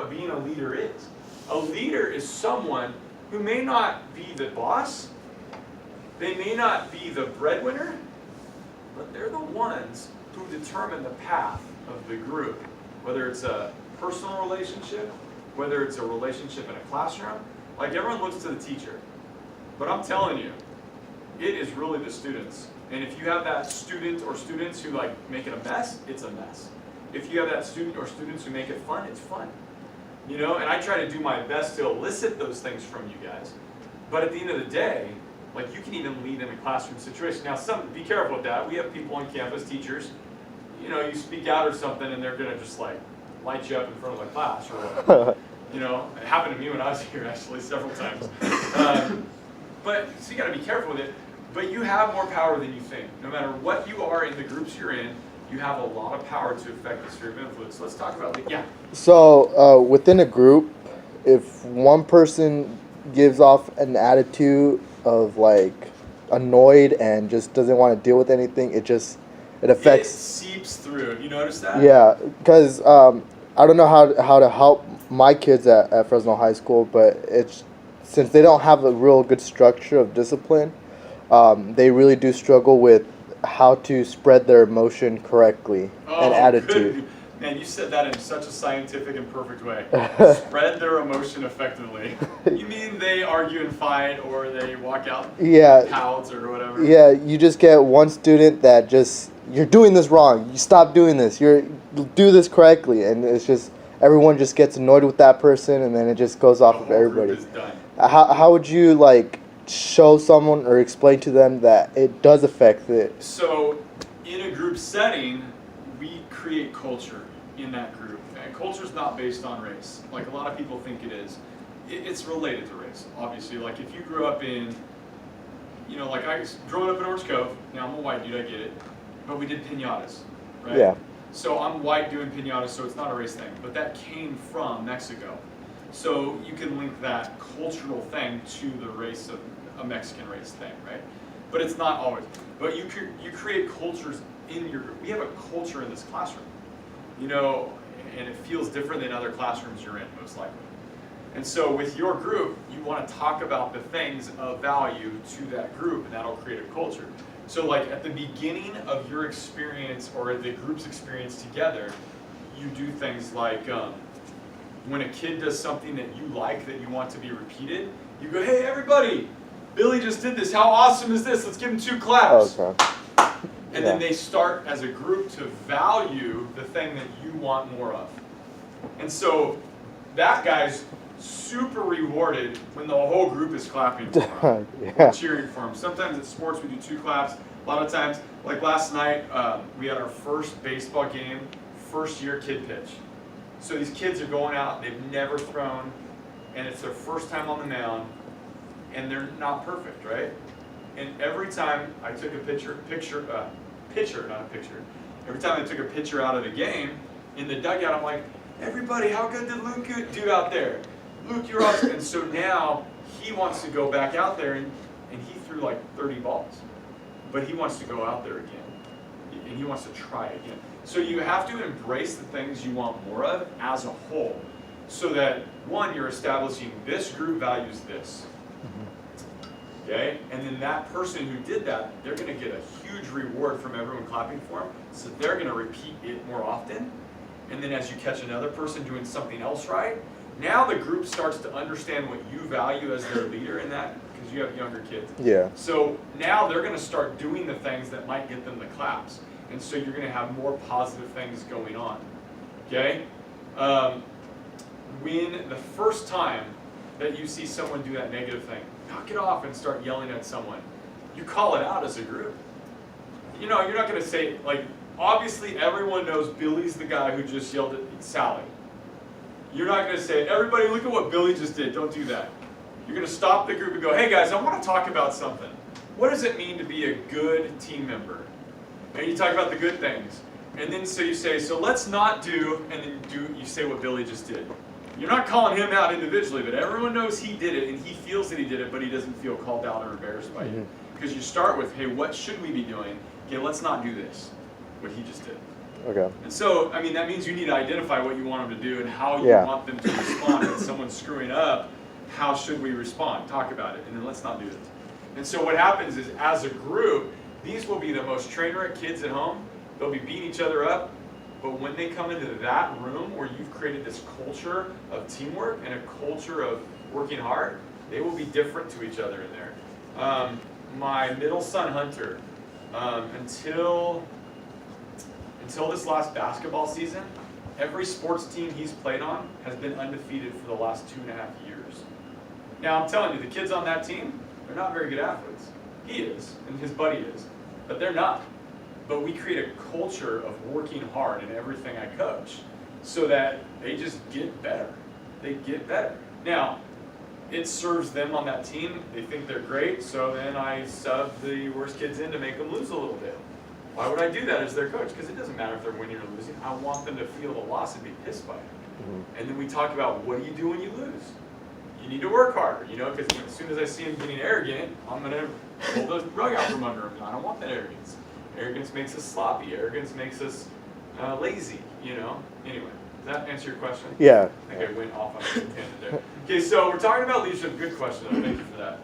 what being a leader is. A leader is someone who may not be the boss, they may not be the breadwinner, but they're the ones who determine the path of the group, whether it's a personal relationship, whether it's a relationship in a classroom. Like, everyone looks to the teacher, but I'm telling you, it is really the students. And if you have that student or students who like make it a mess, it's a mess. If you have that student or students who make it fun, it's fun. You know, and I try to do my best to elicit those things from you guys. But at the end of the day, like, you can even lead in a classroom situation. Now, be careful with that. We have people on campus, teachers, you know, you speak out or something and they're gonna just like light you up in front of the class or whatever. You know, it happened to me when I was here actually several times. But so you gotta be careful with it. But you have more power than you think. No matter what you are in the groups you're in, you have a lot of power to affect the sphere of influence. Let's talk about yeah. So within a group, if one person gives off an attitude of like annoyed and just doesn't want to deal with anything, it affects. It seeps through. You notice that? Yeah, because I don't know how to help my kids at Fresno High School, but since they don't have a real good structure of discipline, they really do struggle with how to spread their emotion correctly and attitude. Good. Man, you said that in such a scientific and perfect way. Spread their emotion effectively. You mean they argue and fight, or they walk out pouts or whatever? Yeah, you just get one student that you're doing this wrong. You stop doing this. Do this correctly, and it's just everyone just gets annoyed with that person, and then it just goes off of everybody. Group is done. How would you like show someone or explain to them that it does affect it? So, in a group setting, we create culture in that group. And culture is not based on race, like a lot of people think it is. It's related to race, obviously. Like, if you grew up in, you know, like growing up in Orange Cove, now I'm a white dude, I get it, but we did piñatas, right? Yeah. So I'm white doing piñatas, so it's not a race thing, but that came from Mexico. So you can link that cultural thing to the race of a Mexican race thing, right? But it's not always. But you create cultures in your group. We have a culture in this classroom, you know, and it feels different than other classrooms you're in, most likely. And so with your group, you want to talk about the things of value to that group, and that'll create a culture. So like at the beginning of your experience or the group's experience together, you do things like when a kid does something that you like, that you want to be repeated, you go, hey everybody, Billy just did this, how awesome is this? Let's give him 2 claps. Okay. And then they start as a group to value the thing that you want more of. And so that guy's super rewarded when the whole group is clapping for him, cheering for him. Sometimes at sports we do 2 claps. A lot of times, like last night, we had our first baseball game, first year kid pitch. So these kids are going out, they've never thrown, and it's their first time on the mound, and they're not perfect, right? And every time I took a pitcher, every time I took a pitcher out of the game, in the dugout, I'm like, everybody, how good did Luke do out there? Luke, you're awesome. And so now he wants to go back out there, and he threw like 30 balls. But he wants to go out there again, and he wants to try again. So you have to embrace the things you want more of as a whole, so that, one, you're establishing this group values this. Okay? And then that person who did that, they're going to get a huge reward from everyone clapping for them, so they're going to repeat it more often. And then as you catch another person doing something else right, now the group starts to understand what you value as their leader in that, because you have younger kids. Yeah. So now they're going to start doing the things that might get them the claps. And so you're going to have more positive things going on. Okay? When the first time that you see someone do that negative thing, knock it off and start yelling at someone. You call it out as a group. You know, you're not going to say, like, obviously everyone knows Billy's the guy who just yelled at Sally. You're not going to say, everybody look at what Billy just did, don't do that. You're going to stop the group and go, hey guys, I want to talk about something. What does it mean to be a good team member? And you talk about the good things. And then so you say, so let's not do, and then you say what Billy just did. You're not calling him out individually, but everyone knows he did it, and he feels that he did it, but he doesn't feel called out or embarrassed by you. Because you start with, hey, what should we be doing? Okay, let's not do this, what he just did. Okay. And so, I mean, that means you need to identify what you want them to do and how you Yeah. want them to respond when someone's screwing up. How should we respond? Talk about it, and then let's not do this. And so what happens is, as a group, these will be the most train-wreck kids at home. They'll be beating each other up. But when they come into that room where you've created this culture of teamwork and a culture of working hard, they will be different to each other in there. My middle son, Hunter, until this last basketball season, every sports team he's played on has been undefeated for the last 2.5 years. Now, I'm telling you, the kids on that team, they're not very good athletes. He is, and his buddy is, but they're not. But we create a culture of working hard in everything I coach so that they just get better. They get better. Now, it serves them on that team. They think they're great, so then I sub the worst kids in to make them lose a little bit. Why would I do that as their coach? Because it doesn't matter if they're winning or losing. I want them to feel the loss and be pissed by it. Mm-hmm. And then we talk about, what do you do when you lose? You need to work harder, because as soon as I see him getting arrogant, I'm going to pull the rug out from under him. I don't want that arrogance. Arrogance makes us sloppy. Arrogance makes us lazy, Anyway, does that answer your question? Yeah. I think I went off on a tangent there. Okay, so we're talking about leadership. Good question, though. Thank you for that.